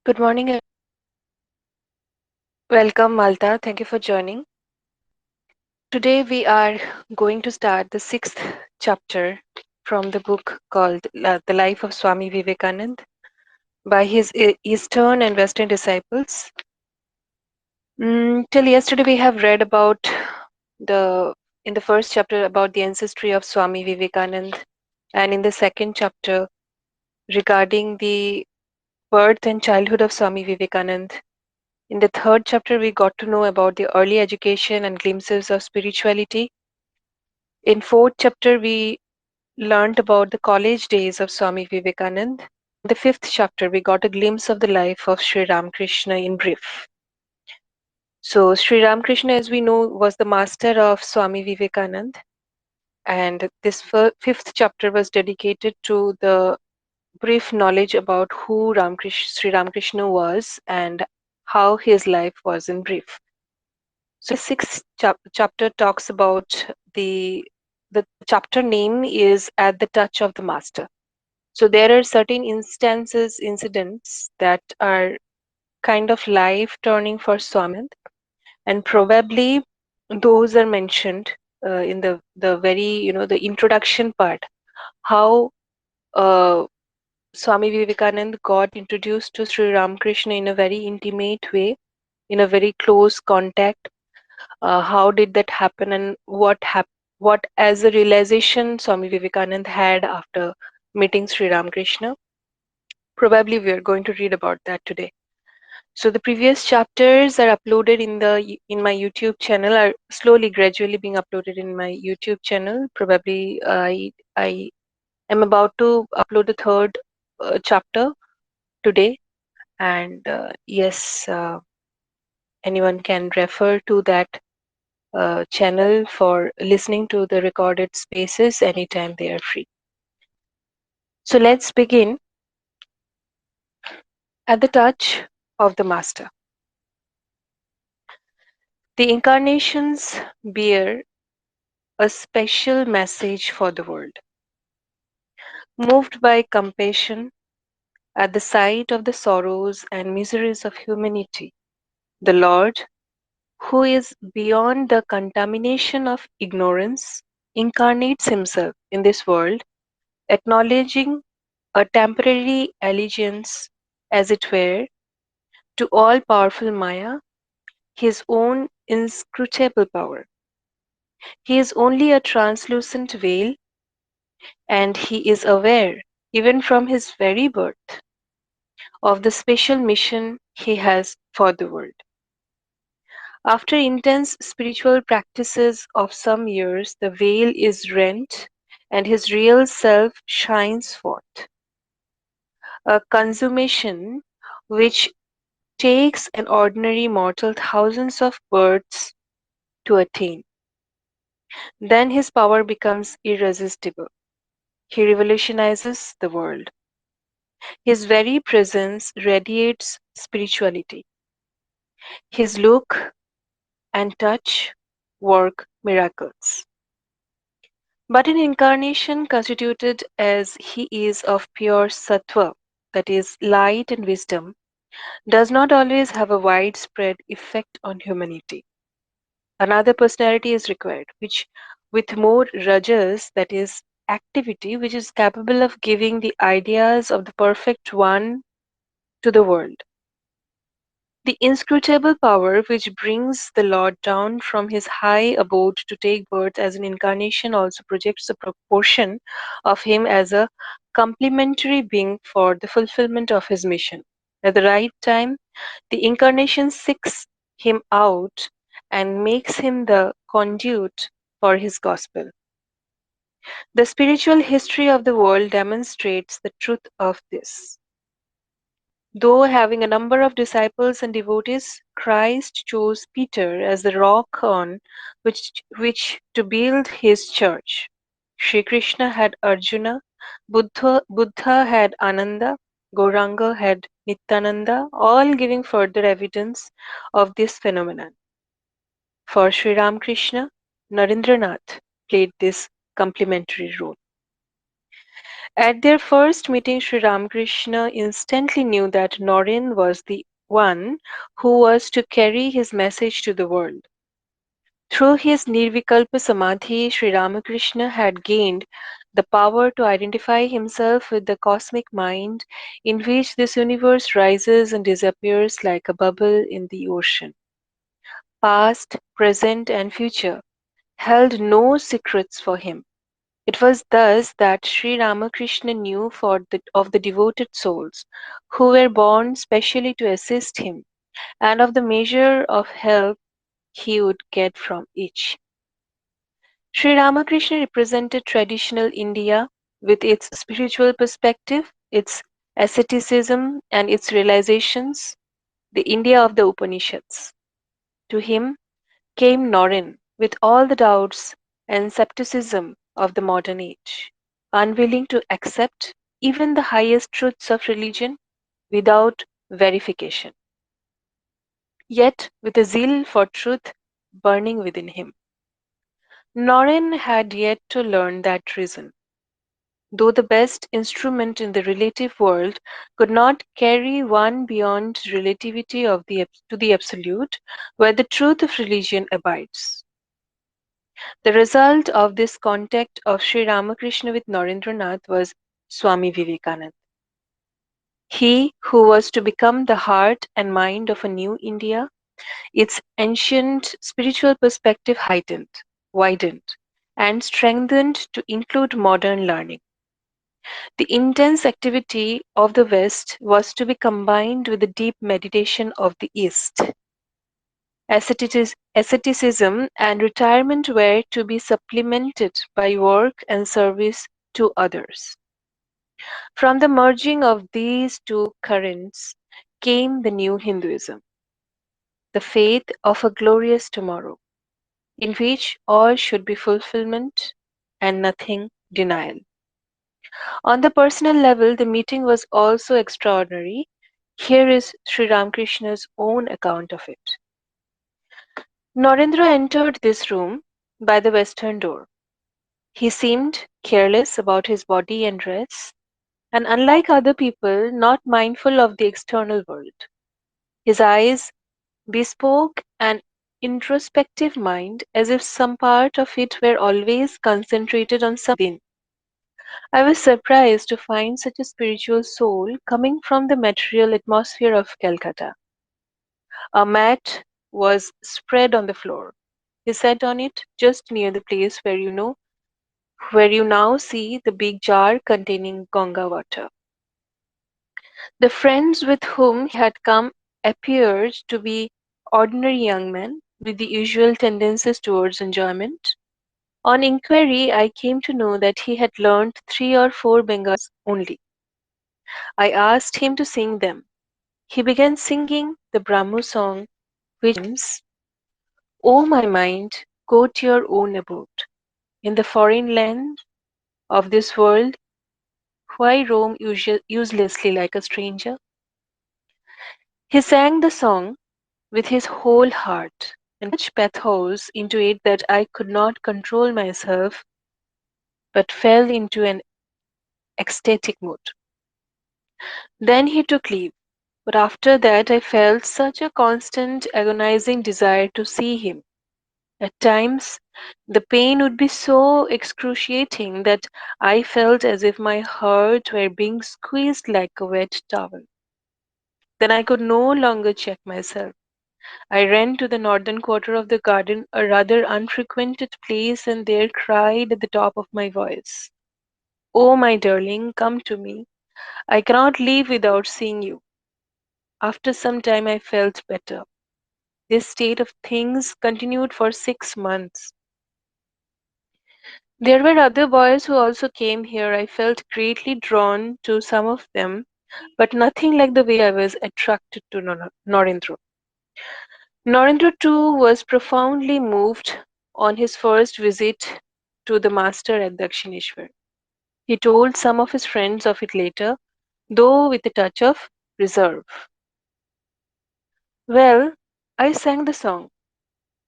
Good morning. Welcome, Malta. Thank you for joining. Today, we are going to start the sixth chapter from the book called The Life of Swami Vivekananda by his Eastern and Western disciples. Till yesterday, we have read about the in the first chapter about the ancestry of Swami Vivekananda, and in the second chapter regarding the birth and childhood of Swami Vivekananda. In the third chapter, we got to know about the early education and glimpses of spirituality. In fourth chapter, we learned about the college days of Swami Vivekananda. In the fifth chapter, we got a glimpse of the life of Shri Ramakrishna in brief. So, Shri Ramakrishna, as we know, was the master of Swami Vivekananda, and this fifth chapter was dedicated to the brief knowledge about who Sri Ramakrishna was and how his life was in brief. So the sixth chapter talks about the chapter name is At the Touch of the Master. So there are certain incidents that are kind of life turning for Swami, and probably those are mentioned in the very the introduction part. How Swami Vivekananda got introduced to Sri Ramakrishna in a very intimate way, in a very close contact. How did that happen, and what as a realization Swami Vivekananda had after meeting Sri Ramakrishna? Probably we are going to read about that today. So the previous chapters are uploaded in my YouTube channel, are slowly gradually being uploaded in my YouTube channel. Probably I am about to upload the third chapter today, and yes, anyone can refer to that channel for listening to the recorded spaces anytime they are free. So let's begin. At the touch of the Master. The incarnations bear a special message for the world. Moved by compassion at the sight of the sorrows and miseries of humanity, the Lord, who is beyond the contamination of ignorance, incarnates himself in this world, acknowledging a temporary allegiance, as it were, to all powerful Maya, his own inscrutable power. He is only a translucent veil, and he is aware, even from his very birth, of the special mission he has for the world. After intense spiritual practices of some years, the veil is rent and his real self shines forth. A consummation which takes an ordinary mortal thousands of births to attain. Then his power becomes irresistible. He revolutionizes the world. His very presence radiates spirituality. His look and touch work miracles. But an incarnation constituted as he is of pure sattva, that is, light and wisdom, does not always have a widespread effect on humanity. Another personality is required, which with more rajas, that is, activity, which is capable of giving the ideas of the perfect one to the world. The inscrutable power which brings the Lord down from his high abode to take birth as an incarnation also projects a proportion of him as a complementary being for the fulfillment of his mission. At the right time, the incarnation seeks him out and makes him the conduit for his gospel. The spiritual history of the world demonstrates the truth of this. Though having a number of disciples and devotees, Christ chose Peter as the rock on which to build his church. Sri Krishna had Arjuna, Buddha had Ananda, Gauranga had Nityananda, all giving further evidence of this phenomenon. For Sri Ramakrishna, Narendranath played this complementary role. At their first meeting, Sri Ramakrishna instantly knew that Naren was the one who was to carry his message to the world. Through his Nirvikalpa Samadhi, Sri Ramakrishna had gained the power to identify himself with the cosmic mind in which this universe rises and disappears like a bubble in the ocean. Past, present, and future held no secrets for him. It was thus that Sri Ramakrishna knew of the devoted souls who were born specially to assist him and of the measure of help he would get from each. Sri Ramakrishna represented traditional India with its spiritual perspective, its asceticism, and its realizations, the India of the Upanishads. To him came Norin with all the doubts and skepticism of the modern age, unwilling to accept even the highest truths of religion without verification, yet with a zeal for truth burning within him. Norin had yet to learn that reason. Though the best instrument in the relative world could not carry one beyond relativity to the absolute, where the truth of religion abides. The result of this contact of Sri Ramakrishna with Narendranath was Swami Vivekananda. He who was to become the heart and mind of a new India, its ancient spiritual perspective heightened, widened, and strengthened to include modern learning. The intense activity of the West was to be combined with the deep meditation of the East. Asceticism and retirement were to be supplemented by work and service to others. From the merging of these two currents came the new Hinduism, the faith of a glorious tomorrow, in which all should be fulfillment and nothing denial. On the personal level, the meeting was also extraordinary. Here is Sri Ramakrishna's own account of it. Narendra entered this room by the western door. He seemed careless about his body and dress, and unlike other people, not mindful of the external world. His eyes bespoke an introspective mind, as if some part of it were always concentrated on something. I was surprised to find such a spiritual soul coming from the material atmosphere of Calcutta. A mat was spread on the floor. He sat on it just near the place where you now see the big jar containing Ganga water. The friends with whom he had come appeared to be ordinary young men with the usual tendencies towards enjoyment. On inquiry, I came to know that he had learnt three or four Bengali only. I asked him to sing them. He began singing the Brahmo song, which hymns, O my mind, go to your own abode. In the foreign land of this world, why roam uselessly like a stranger? He sang the song with his whole heart and such pathos into it that I could not control myself but fell into an ecstatic mood. Then he took leave, but after that I felt such a constant agonizing desire to see him. At times, the pain would be so excruciating that I felt as if my heart were being squeezed like a wet towel. Then I could no longer check myself. I ran to the northern quarter of the garden, a rather unfrequented place, and there cried at the top of my voice, Oh, my darling, come to me. I cannot leave without seeing you. After some time, I felt better. This state of things continued for 6 months. There were other boys who also came here. I felt greatly drawn to some of them, but nothing like the way I was attracted to Norendra. Narendra too was profoundly moved on his first visit to the master at Dakshineshwar. He told some of his friends of it later, though with a touch of reserve. Well, I sang the song,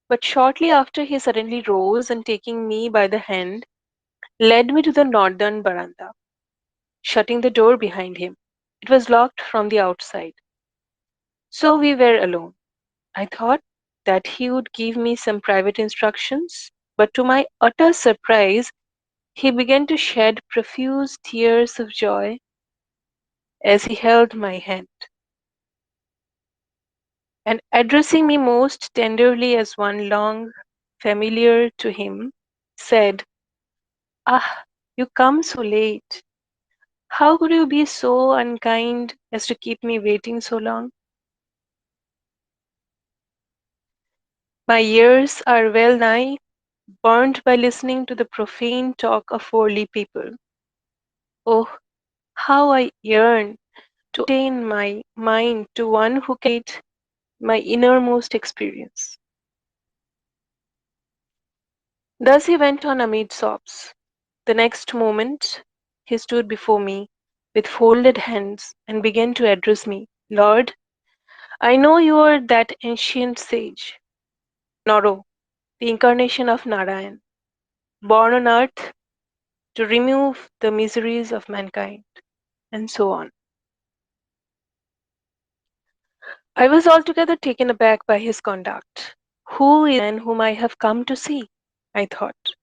but shortly after he suddenly rose and taking me by the hand, led me to the northern veranda. shutting the door behind him. It was locked from the outside. So we were alone. I thought that he would give me some private instructions, but to my utter surprise, he began to shed profuse tears of joy as he held my hand, and addressing me most tenderly as one long familiar to him, said, "Ah, you come so late. How could you be so unkind as to keep me waiting so long? My ears are well nigh burnt by listening to the profane talk of worldly people. Oh, how I yearn to attain my mind to one who can relate my innermost experience." Thus he went on amid sobs. The next moment he stood before me with folded hands and began to address me. "Lord, I know you are that ancient sage, Noro, the incarnation of Narayan, born on earth to remove the miseries of mankind," and so on. I was altogether taken aback by his conduct. Who is the man whom I have come to see? I thought.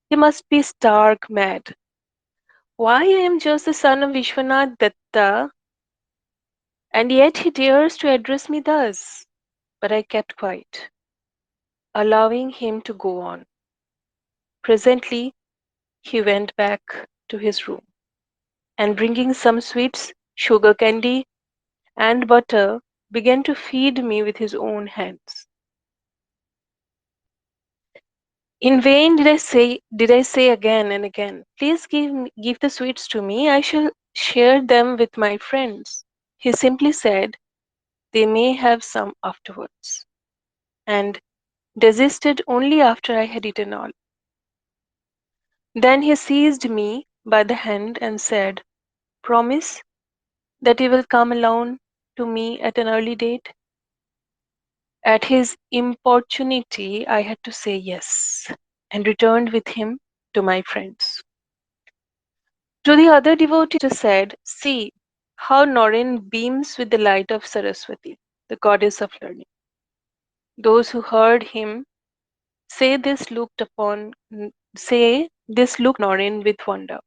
He must be stark mad. Why, I am just the son of Vishwanath Datta, and yet he dares to address me thus. But I kept quiet, allowing him to go on. Presently he went back to his room, and bringing some sweets, sugar candy, and butter, began to feed me with his own hands. In vain did I say again and again, "Please give the sweets to me, I shall share them with my friends." He simply said, "They may have some afterwards," and desisted only after I had eaten all. Then he seized me by the hand and said, "Promise that you will come alone to me at an early date." At his importunity, I had to say yes, and returned with him to my friends. To the other devotee, the master said, "See how Norin beams with the light of Saraswati, the goddess of learning." Those who heard him say this looked say this looked Norin with wonder.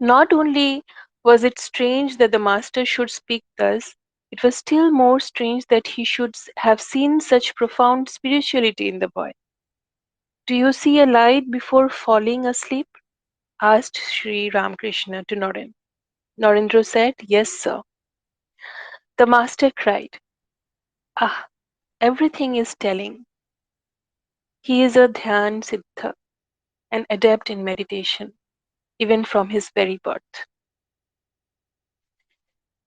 Not only was it strange that the master should speak thus, it was still more strange that he should have seen such profound spirituality in the boy. "Do you see a light before falling asleep?" asked Shri Ramakrishna to Norin. Narendra said, "Yes, sir." The master cried, "Ah, everything is telling. He is a Dhyan Siddha, an adept in meditation, even from his very birth."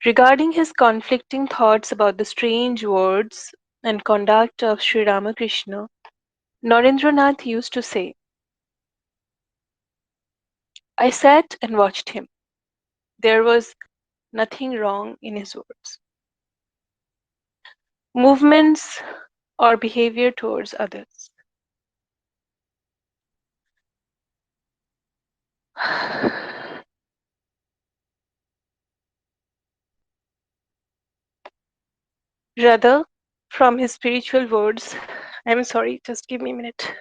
Regarding his conflicting thoughts about the strange words and conduct of Sri Ramakrishna, Narendranath used to say, "I sat and watched him. There was nothing wrong in his words, movements, or behavior towards others. Rather, from his spiritual words, I'm sorry, just give me a minute.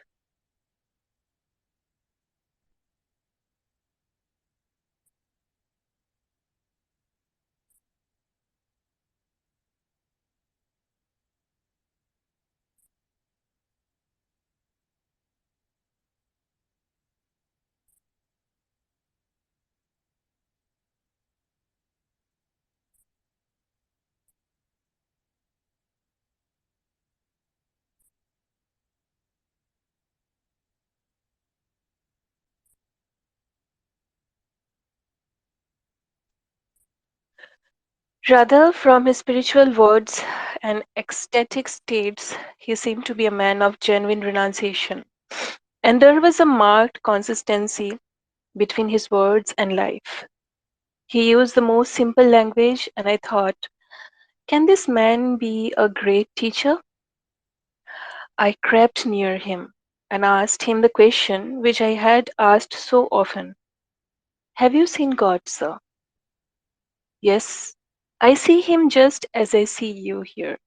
Rather, from his spiritual words and ecstatic states, he seemed to be a man of genuine renunciation. And there was a marked consistency between his words and life. He used the most simple language, and I thought, can this man be a great teacher? I crept near him and asked him the question which I had asked so often. Have you seen God, sir? Yes, I see him just as I see you here,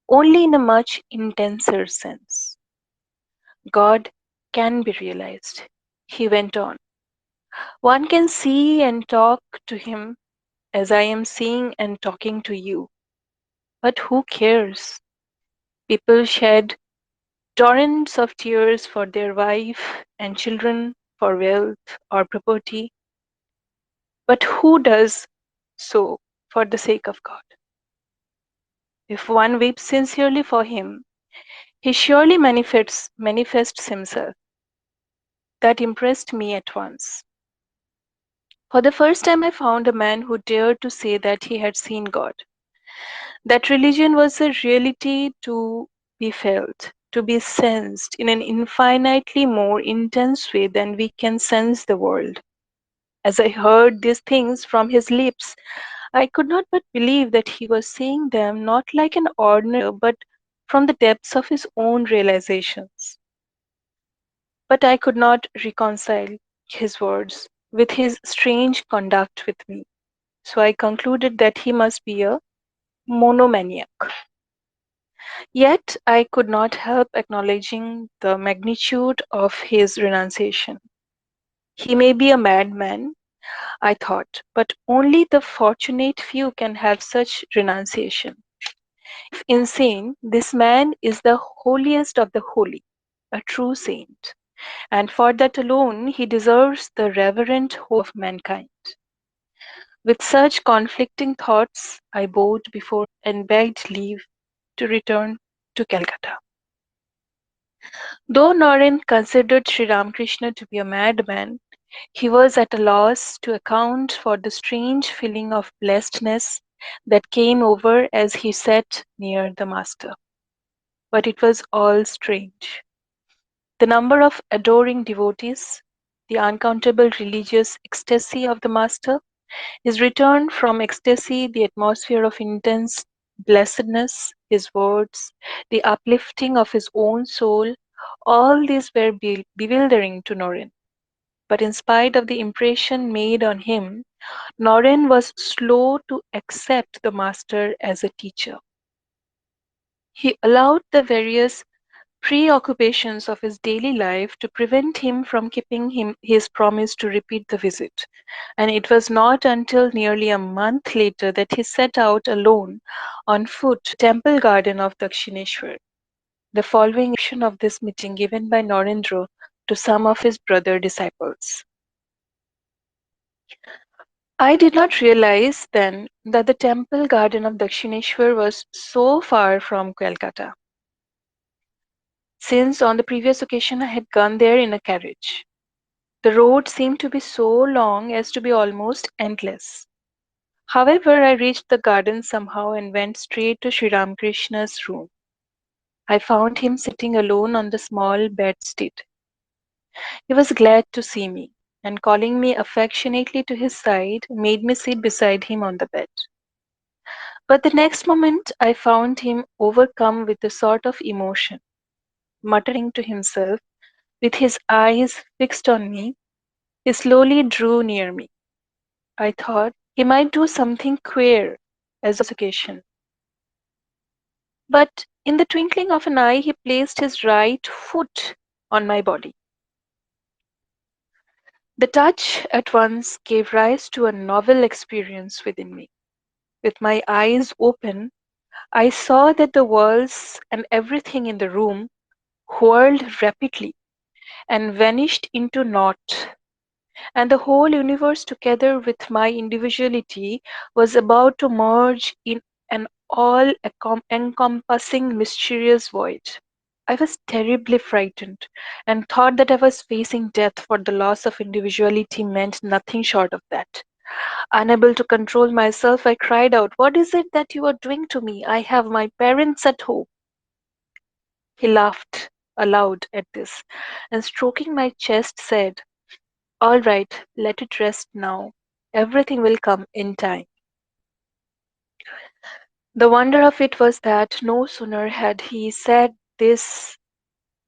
only in a much intenser sense. God can be realized. He went on. One can see and talk to him as I am seeing and talking to you. But who cares? People shed torrents of tears for their wife and children, for wealth or property. But who does so for the sake of God? If one weeps sincerely for him, he surely manifests himself. That impressed me at once. For the first time, I found a man who dared to say that he had seen God. That religion was a reality to be felt, to be sensed in an infinitely more intense way than we can sense the world. As I heard these things from his lips, I could not but believe that he was saying them not like an ordinary, but from the depths of his own realizations. But I could not reconcile his words with his strange conduct with me. So I concluded that he must be a monomaniac. Yet I could not help acknowledging the magnitude of his renunciation. He may be a madman, I thought, but only the fortunate few can have such renunciation. If insane, this man is the holiest of the holy, a true saint, and for that alone he deserves the reverent hope of mankind. With such conflicting thoughts, I bowed before and begged leave to return to Calcutta. Though Naren considered Sri Ramakrishna to be a madman, he was at a loss to account for the strange feeling of blessedness that came over as he sat near the Master. But it was all strange. The number of adoring devotees, the uncountable religious ecstasy of the Master, his return from ecstasy, the atmosphere of intense blessedness, his words, the uplifting of his own soul, all these were bewildering to Norin. But in spite of the impression made on him, Norin was slow to accept the Master as a teacher. He allowed the various preoccupations of his daily life to prevent him from keeping his promise to repeat the visit, and it was not until nearly a month later that he set out alone on foot to the temple garden of Dakshineshwar. The following of this meeting given by Narendra to some of his brother disciples. I did not realize then that the temple garden of Dakshineshwar was so far from Calcutta, since on the previous occasion I had gone there in a carriage. The road seemed to be so long as to be almost endless. However, I reached the garden somehow and went straight to Sri Ramakrishna's room. I found him sitting alone on the small bedstead. He was glad to see me, and calling me affectionately to his side, made me sit beside him on the bed. But the next moment I found him overcome with a sort of emotion, muttering to himself, with his eyes fixed on me. He slowly drew near me. I thought he might do something queer, as on occasion. But in the twinkling of an eye, he placed his right foot on my body. The touch at once gave rise to a novel experience within me. With my eyes open, I saw that the walls and everything in the room whirled rapidly and vanished into naught, and the whole universe, together with my individuality, was about to merge in an all encompassing mysterious void. I was terribly frightened and thought that I was facing death, for the loss of individuality meant nothing short of that. Unable to control myself, I cried out, "What is it that you are doing to me? I have my parents at home." He laughed aloud at this, and stroking my chest said, "All right, let it rest now. Everything will come in time." The wonder of it was that no sooner had he said this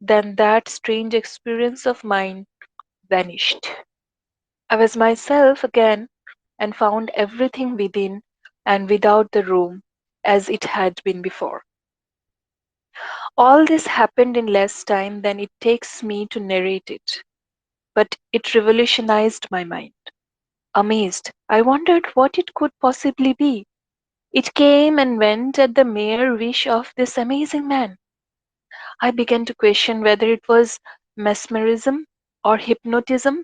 than that strange experience of mine vanished. I was myself again and found everything within and without the room as it had been before. All this happened in less time than it takes me to narrate it, but it revolutionized my mind. Amazed, I wondered what it could possibly be. It came and went at the mere wish of this amazing man. I began to question whether it was mesmerism or hypnotism,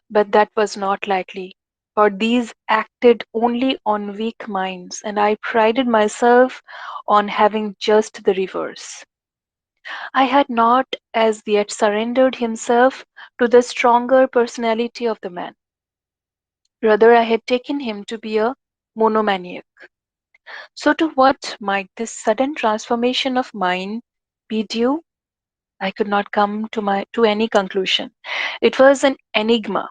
but that was not likely, for these acted only on weak minds, and I prided myself on having just the reverse. I had not as yet surrendered himself to the stronger personality of the man. Rather, I had taken him to be a monomaniac. So, to what might this sudden transformation of mine be due? I could not come to any conclusion. It was an enigma,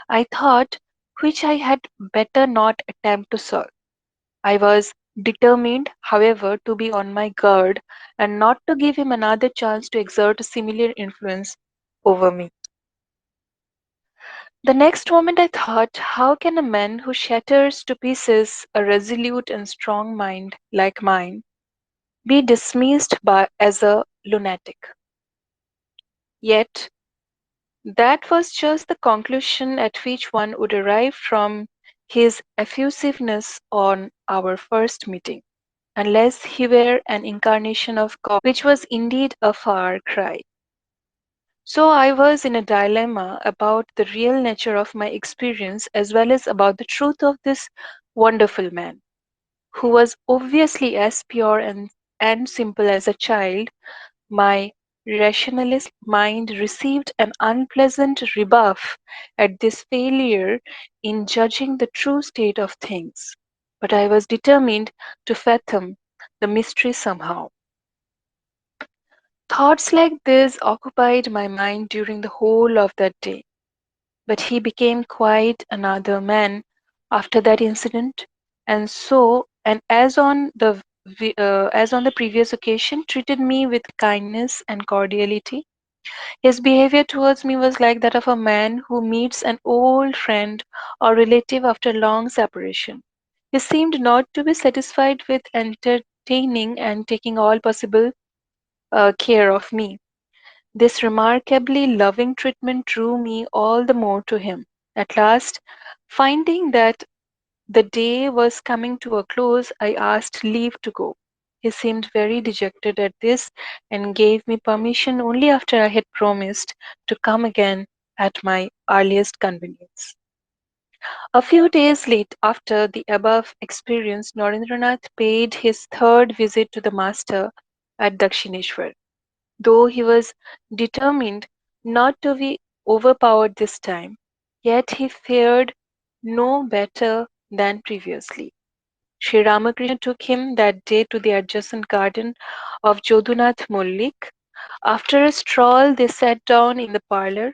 I thought, which I had better not attempt to solve. I was determined, however, to be on my guard and not to give him another chance to exert a similar influence over me. The next moment I thought, how can a man who shatters to pieces a resolute and strong mind like mine be dismissed as a lunatic? Yet, that was just the conclusion at which one would arrive from his effusiveness on our first meeting, unless he were an incarnation of God, which was indeed a far cry. So I was in a dilemma about the real nature of my experience as well as about the truth of this wonderful man, who was obviously as pure and simple as a child. My rationalist mind received an unpleasant rebuff at this failure in judging the true state of things, but I was determined to fathom the mystery somehow. Thoughts like this occupied my mind during the whole of that day, but he became quite another man after that incident, and as on the previous occasion, treated me with kindness and cordiality. His behavior towards me was like that of a man who meets an old friend or relative after long separation. He seemed not to be satisfied with entertaining and taking all possible care of me. This remarkably loving treatment drew me all the more to him. At last, finding that the day was coming to a close, I asked leave to go. He seemed very dejected at this and gave me permission only after I had promised to come again at my earliest convenience. A few days late after the above experience, Narendranath paid his third visit to the master at Dakshineshwar. Though he was determined not to be overpowered this time, yet he fared no better than previously. Shri Ramakrishna took him that day to the adjacent garden of Jodunath Mullik. After a stroll, they sat down in the parlor.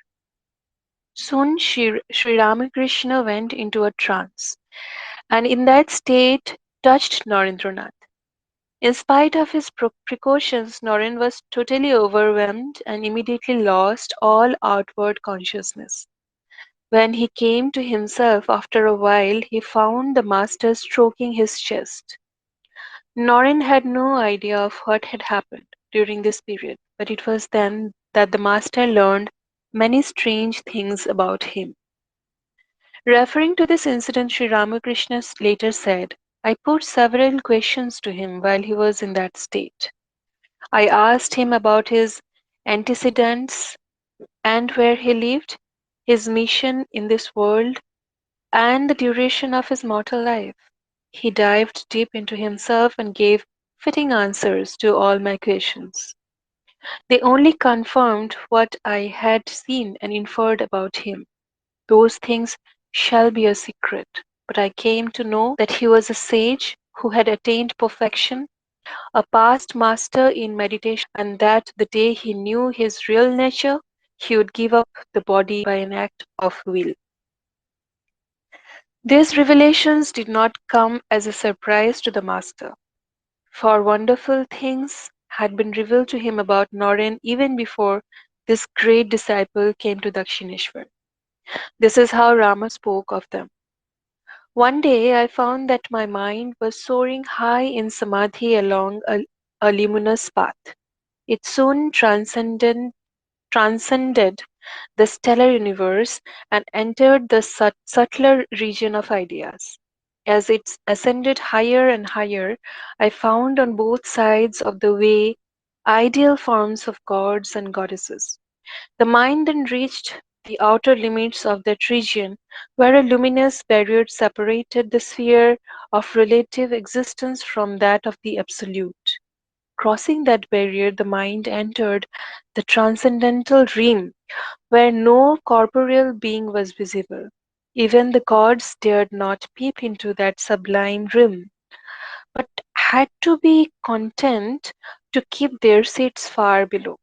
Soon Sri Ramakrishna went into a trance, and in that state touched Narendranath. In spite of his precautions, Naren was totally overwhelmed and immediately lost all outward consciousness. When he came to himself after a while, he found the master stroking his chest. Naren had no idea of what had happened during this period, but it was then that the master learned many strange things about him. Referring to this incident, Sri Ramakrishna later said, I put several questions to him while he was in that state. I asked him about his antecedents and where he lived, his mission in this world, and the duration of his mortal life. He dived deep into himself and gave fitting answers to all my questions. They only confirmed what I had seen and inferred about him. Those things shall be a secret. But I came to know that he was a sage who had attained perfection, a past master in meditation, and that the day he knew his real nature, he would give up the body by an act of will. These revelations did not come as a surprise to the master, for wonderful things had been revealed to him about Naren even before this great disciple came to Dakshineshwar. This is how Rama spoke of them. One day I found that my mind was soaring high in samadhi along a luminous path. It soon transcended the stellar universe and entered the subtler region of ideas. As it ascended higher and higher, I found on both sides of the way ideal forms of gods and goddesses. The mind then reached the outer limits of that region, where a luminous barrier separated the sphere of relative existence from that of the absolute. Crossing that barrier, the mind entered the transcendental realm, where no corporeal being was visible. Even the gods dared not peep into that sublime realm, but had to be content to keep their seats far below.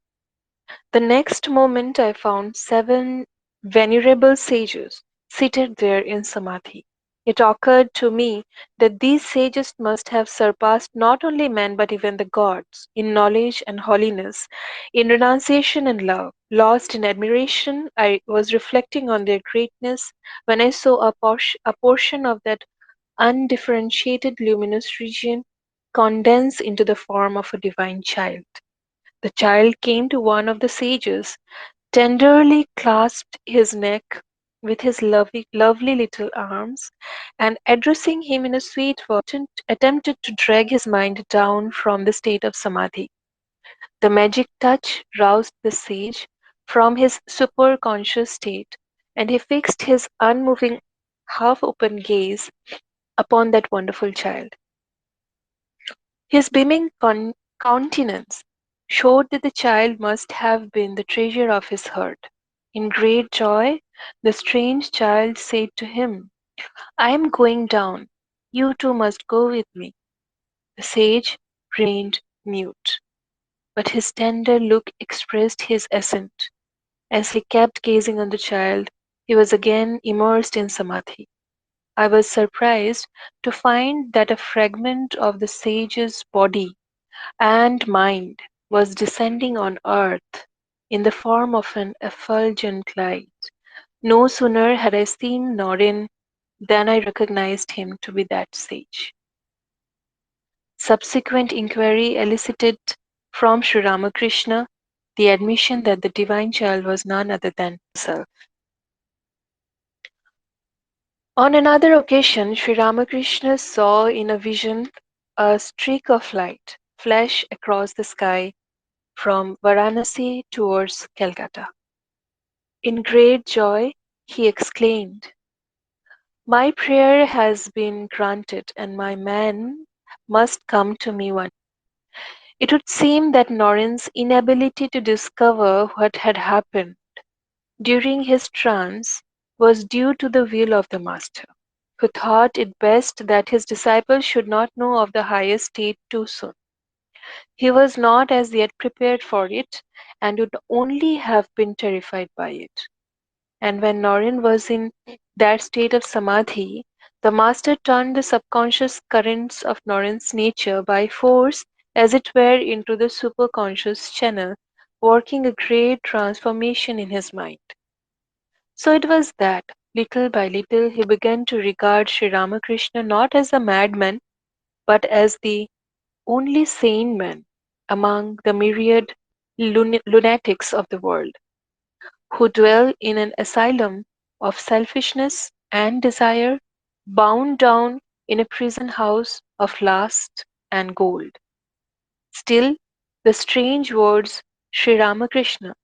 The next moment I found 7 venerable sages seated there in samadhi. It occurred to me that these sages must have surpassed not only men but even the gods in knowledge and holiness, in renunciation and love. Lost in admiration, I was reflecting on their greatness when I saw a portion of that undifferentiated luminous region condense into the form of a divine child. The child came to one of the sages, tenderly clasped his neck with his lovely little arms, and addressing him in a sweet voice, attempted to drag his mind down from the state of samadhi. The magic touch roused the sage from his superconscious state, and he fixed his unmoving, half open gaze upon that wonderful child. His beaming countenance showed that the child must have been the treasure of his heart. In great joy, the strange child said to him, I am going down. You too must go with me. The sage remained mute, but his tender look expressed his assent. As he kept gazing on the child, he was again immersed in samadhi. I was surprised to find that a fragment of the sage's body and mind was descending on earth in the form of an effulgent light. No sooner had I seen Norin than I recognized him to be that sage. Subsequent inquiry elicited from Shri Ramakrishna the admission that the divine child was none other than himself. On another occasion, Sri Ramakrishna saw in a vision a streak of light flash across the sky from Varanasi towards Calcutta. In great joy, he exclaimed, My prayer has been granted, and my man must come to me one. It would seem that Norin's inability to discover what had happened during his trance was due to the will of the Master, who thought it best that his disciple should not know of the highest state too soon. He was not as yet prepared for it, and would only have been terrified by it. And when Norin was in that state of samadhi, the Master turned the subconscious currents of Norin's nature by force, as it were, into the superconscious channel, working a great transformation in his mind. So it was that, little by little, he began to regard Sri Ramakrishna not as a madman, but as the only sane man among the myriad lunatics of the world, who dwell in an asylum of selfishness and desire, bound down in a prison house of lust and gold. Still, the strange words Sri Ramakrishna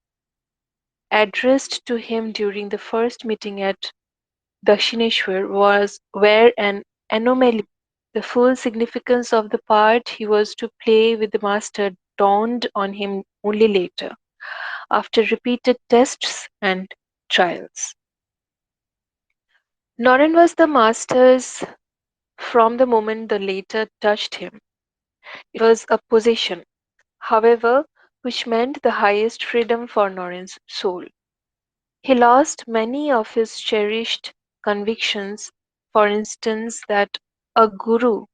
addressed to him during the first meeting at Dakshineshwar were an anomaly. The full significance of the part he was to play with the master dawned on him only later, after repeated tests and trials. Noren was the master's from the moment the latter touched him. It was a possession, however, which meant the highest freedom for Noren's soul. He lost many of his cherished convictions, for instance, that a guru,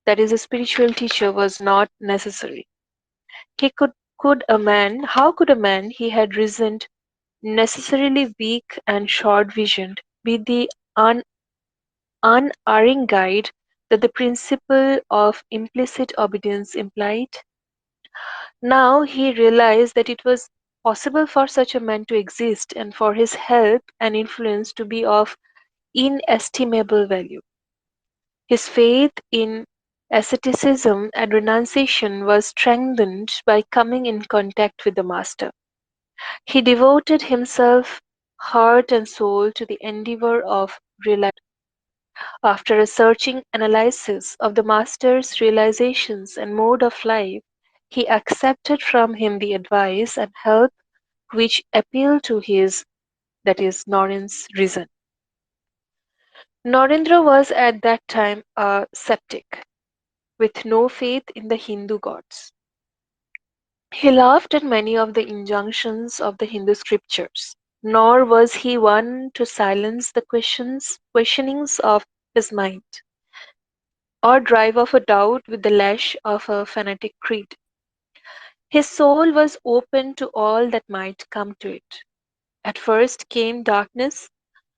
that is, a spiritual teacher, was not necessary. He could a man, how could a man he had reasoned necessarily weak and short visioned, be the un- unerring guide that the principle of implicit obedience implied. Now he realized that it was possible for such a man to exist and for his help and influence to be of inestimable value. His faith in asceticism and renunciation was strengthened by coming in contact with the Master. He devoted himself heart and soul to the endeavor of realization. After a searching analysis of the Master's realizations and mode of life, he accepted from him the advice and help which appealed to his, that is, Norin's reason. Narendra was at that time a sceptic, with no faith in the Hindu gods. He laughed at many of the injunctions of the Hindu scriptures, nor was he one to silence the questionings of his mind, or drive off a doubt with the lash of a fanatic creed. His soul was open to all that might come to it. At first came darkness,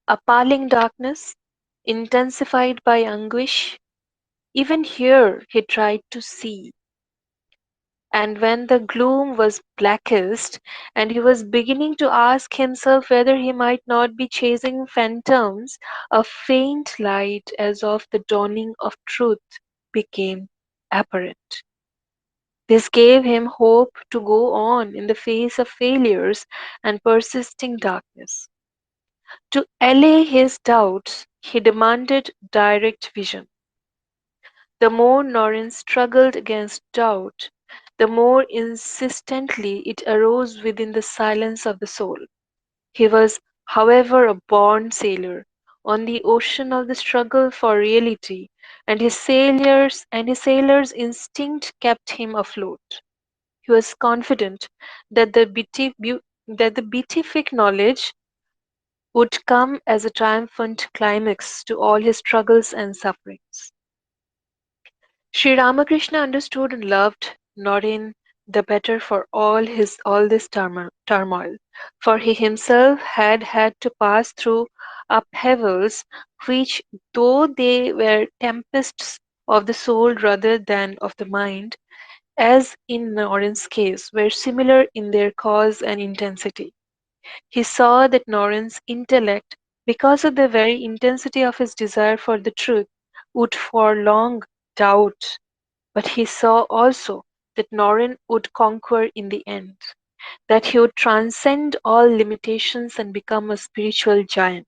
appalling darkness, intensified by anguish. Even here he tried to see, and when the gloom was blackest, and he was beginning to ask himself whether he might not be chasing phantoms, a faint light as of the dawning of truth became apparent. This gave him hope to go on in the face of failures and persisting darkness. To allay his doubts, he demanded direct vision. The more Norin struggled against doubt, the more insistently it arose within the silence of the soul. He was, however, a born sailor on the ocean of the struggle for reality, and his sailor's instinct kept him afloat. He was confident that the beatific knowledge would come as a triumphant climax to all his struggles and sufferings. Sri Ramakrishna understood and loved Naren the better for all this turmoil, for he himself had had to pass through upheavals which, though they were tempests of the soul rather than of the mind, as in Noren's case, were similar in their cause and intensity. He saw that Noren's intellect, because of the very intensity of his desire for the truth, would for long doubt, but he saw also that Noren would conquer in the end, that he would transcend all limitations and become a spiritual giant.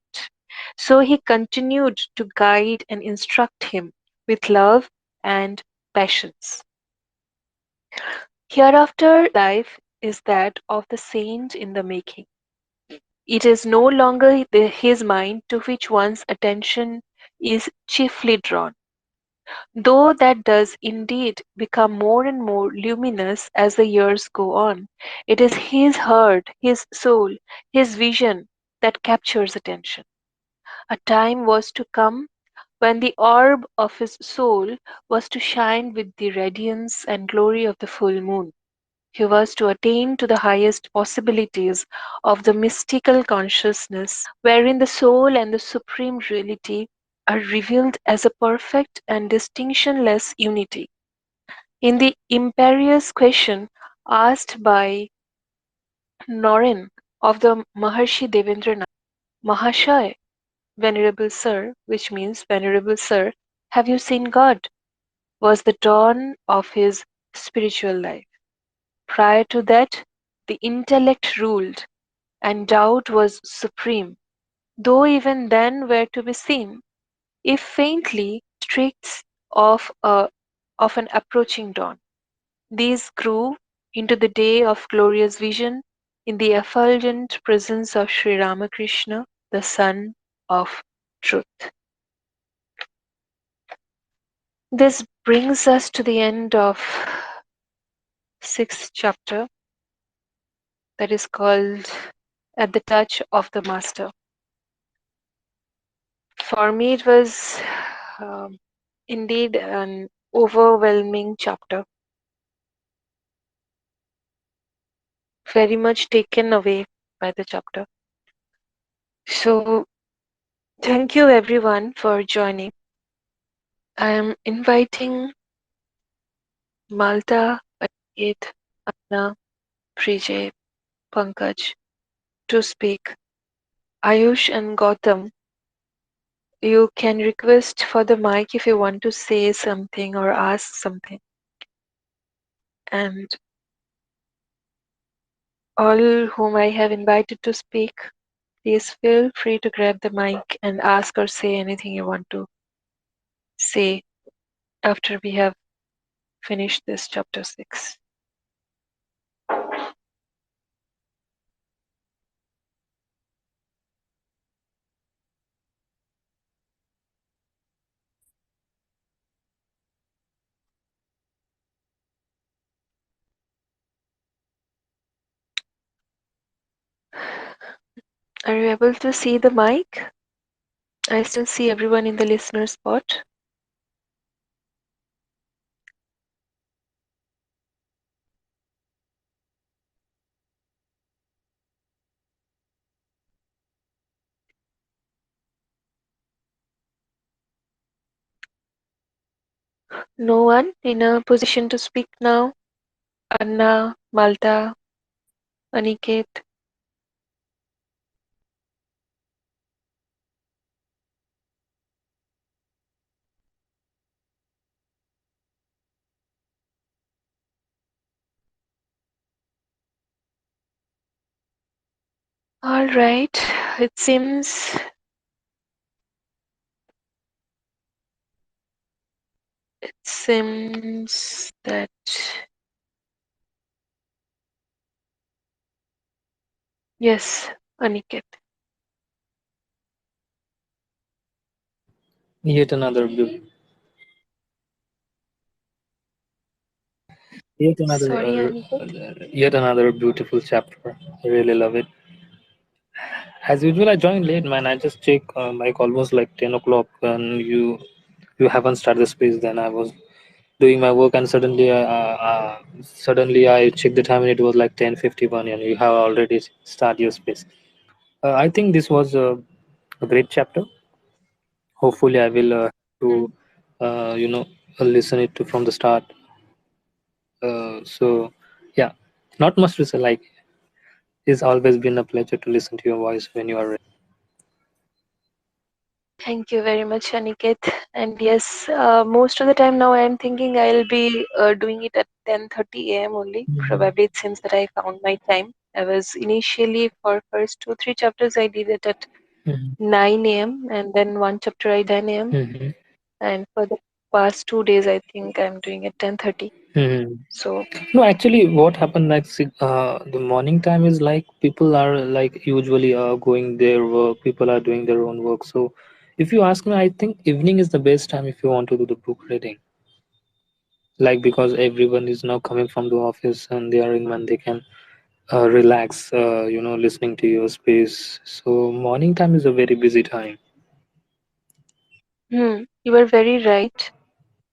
So he continued to guide and instruct him with love and patience. Hereafter life is that of the saint in the making. It is no longer his mind to which one's attention is chiefly drawn, though that does indeed become more and more luminous as the years go on. It is his heart, his soul, his vision that captures attention. A time was to come when the orb of his soul was to shine with the radiance and glory of the full moon. He was to attain to the highest possibilities of the mystical consciousness, wherein the soul and the supreme reality are revealed as a perfect and distinctionless unity. In the imperious question asked by Norin of the Maharshi Devendranath, Mahashaya, Venerable Sir, which means Venerable Sir, have you seen God? Was the dawn of his spiritual life. Prior to that, the intellect ruled, and doubt was supreme, though even then were to be seen, if faintly, streaks of an approaching dawn. These grew into the day of glorious vision in the effulgent presence of Sri Ramakrishna, the Sun of Truth. This brings us to the end of sixth chapter, that is called At the Touch of the Master. For me, it was um, indeed an overwhelming chapter, very much taken away. by the chapter. So, thank you everyone for joining. I am inviting Malta, Aniket, Anna, Prijay, Pankaj to speak. Ayush and Gautam, you can request for the mic if you want to say something or ask something. And all whom I have invited to speak, please feel free to grab the mic and ask or say anything you want to say after we have finished this chapter 6. Are you able to see the mic? I still see everyone in the listener spot. No one in a position to speak now? Anna, Malta, Aniket. All right. It seems that yes, Aniket. Yet another beau- yet another Sorry, Aniket. yet another beautiful chapter. I really love it. As usual, I joined late, man. I just check like almost like 10 o'clock, and you haven't started the space. Then I was doing my work, and suddenly I checked the time, and it was like 10:51, and you have already start your space. I think this was a great chapter. Hopefully, I will Mm. to listen it to from the start. So yeah, not much to say. Like it's always been a pleasure to listen to your voice when you are ready. Thank you very much, Aniket. And yes, most of the time now I am thinking I'll be doing it at 10:30 a.m. only. Mhm. Probably it seems that I found my time. I was initially for first two, three chapters I did it at Mhm. 9 a.m. and then one chapter I 10 a.m. Mhm. And for the past 2 days I think I'm doing it 10:30. Mhm. So, No, actually, what happened like the morning time is like people are like usually going their work. People are doing their own work. So, if you ask me, I think evening is the best time if you want to do the book reading. Like because everyone is now coming from the office and they are in when they can relax. Listening to your space. So morning time is a very busy time. you are very right.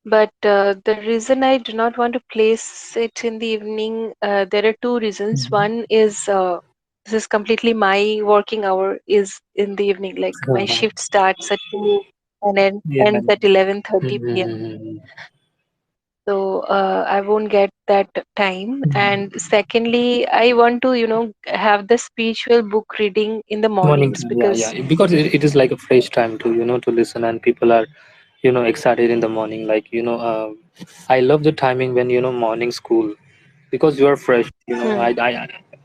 But the reason I do not want to place it in the evening, there are two reasons. Mhm. One is this is completely my working hour is in the evening. Like my Uh-huh. shift starts at 2 and then Yeah. ends at 11:30 p.m. Mhm. So I won't get that time. And Mhm. secondly, I want to, have the spiritual book reading in the Morning mornings time, yeah, because yeah, because it is like a fresh time to to listen, and people are excited in the morning. Like I love the timing when morning school because you are fresh. hmm,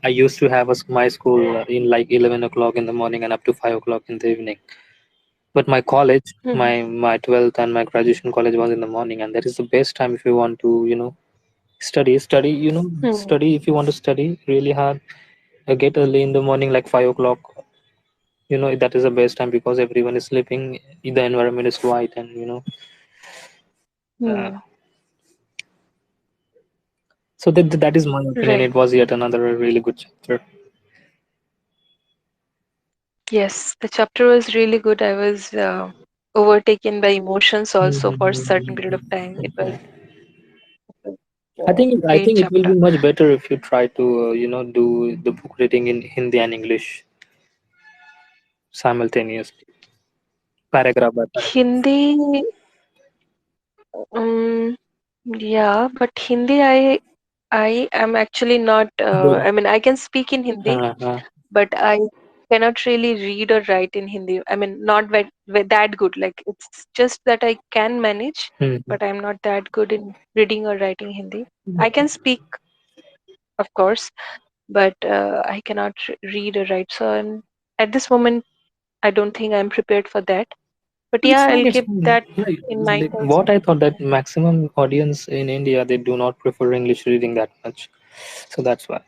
I used to have my school in like 11 o'clock in the morning and up to 5 o'clock in the evening. But my college, hmm, my 12th and my graduation college was in the morning, and that is the best time if you want to study. hmm, Study if you want to study really hard. Get early in the morning like 5 o'clock. That is the best time because everyone is sleeping, the environment is quiet, and uh, hmm, so that is my opinion. right. It was yet another really good chapter. Yes, the chapter was really good. I was overtaken by emotions also for a certain period of time. It was. Great I think it will be chapter. much better if you try to do the book reading in Hindi and English simultaneously, paragraph by paragraph. Hindi, um, yeah, but Hindi, I am actually not. Good. I mean, I can speak in Hindi, Uh-huh. but I cannot really read or write in Hindi. I mean, not that good. Like it's just that I can manage, Hmm. but I'm not that good in reading or writing Hindi. I can speak, of course, but I cannot read or write. So at this moment, I don't think I'm prepared for that. But yeah, It's fine. I'll It's keep fine. that Yeah, in it's mind like also. what I thought that maximum audience in India they do not prefer English reading that much, so that's why.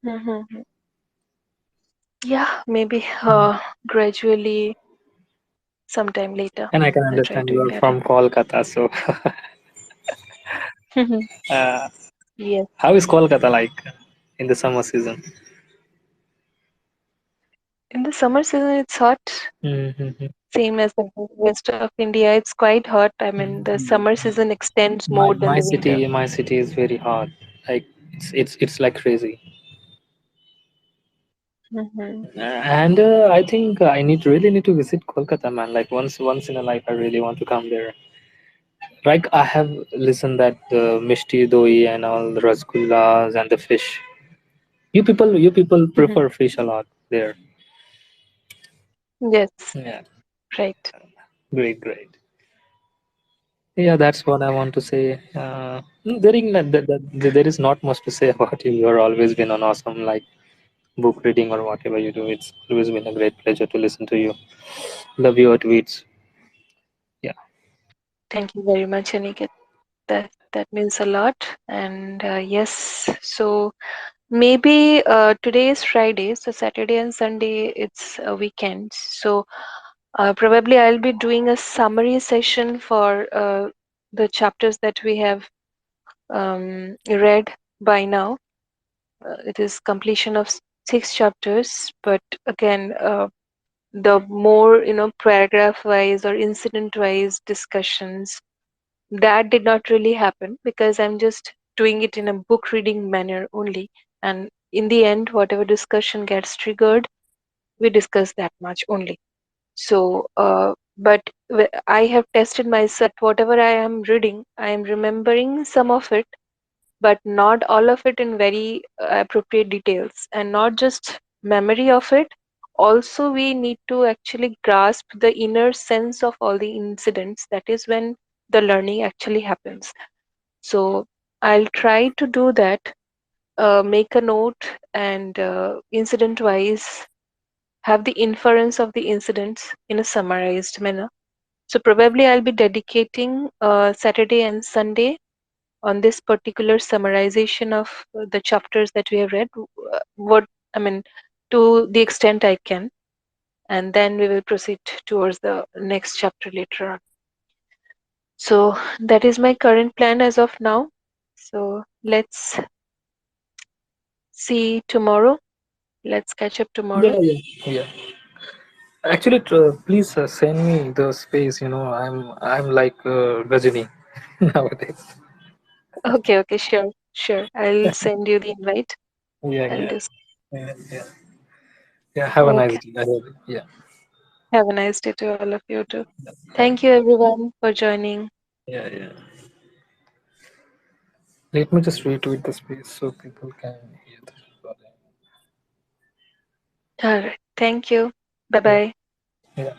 Hmm. Yeah, maybe gradually, sometime later, And I can I'll try understand to you are get it. from Kolkata, so uh, Yes. how is Kolkata like in the summer season? In the summer season, it's hot, Mm-hmm. same as the rest of India. It's quite hot. I mean, the summer season extends My more than the winter. my city is very hot. Like it's like crazy. Hmm. And I think I really need to visit Kolkata, man. Like once in a life, I really want to come there. Like I have listened that the mishti doi and all the rasgullas and the fish. You people Hmm. prefer fish a lot there. Yes, Yeah, right. great, great. Yeah, that's what I want to say. There is not much to say about you. You're always been an awesome like book reading or whatever you do. It's always been a great pleasure to listen to you. Love your tweets. Yeah. Thank you very much, Aniket. That means a lot. And yes, so maybe today is Friday, so Saturday and Sunday it's a weekend. So probably I'll be doing a summary session for the chapters that we have read by now. It is completion of six chapters, but again, the more paragraph wise or incident wise discussions that did not really happen because I'm just doing it in a book reading manner only. And in the end, whatever discussion gets triggered, we discuss that much only. So, but I have tested myself that whatever I am reading, I am remembering some of it, but not all of it in very appropriate details, and not just memory of it. Also, we need to actually grasp the inner sense of all the incidents. That is when the learning actually happens. So, I'll try to do that, make a note, and incident wise have the inference of the incidents in a summarized manner. So probably I'll be dedicating Saturday and Sunday on this particular summarization of the chapters that we have read. What I mean, to the extent I can, and then we will proceed towards the next chapter later on. So that is my current plan as of now. So let's see tomorrow. Let's catch up tomorrow. Yeah, yeah, yeah. Actually, please send me the space. I'm like Rajini nowadays. Okay, okay, sure, sure. I'll send you the invite Yeah, and yeah, just yeah, yeah. Yeah. Have a nice okay. day ahead. Yeah, Have a nice day to all of you too. Thank you everyone for joining. yeah, yeah. Let me just retweet the space so people can hear this. All right. Thank you. Bye Yeah, bye. yeah.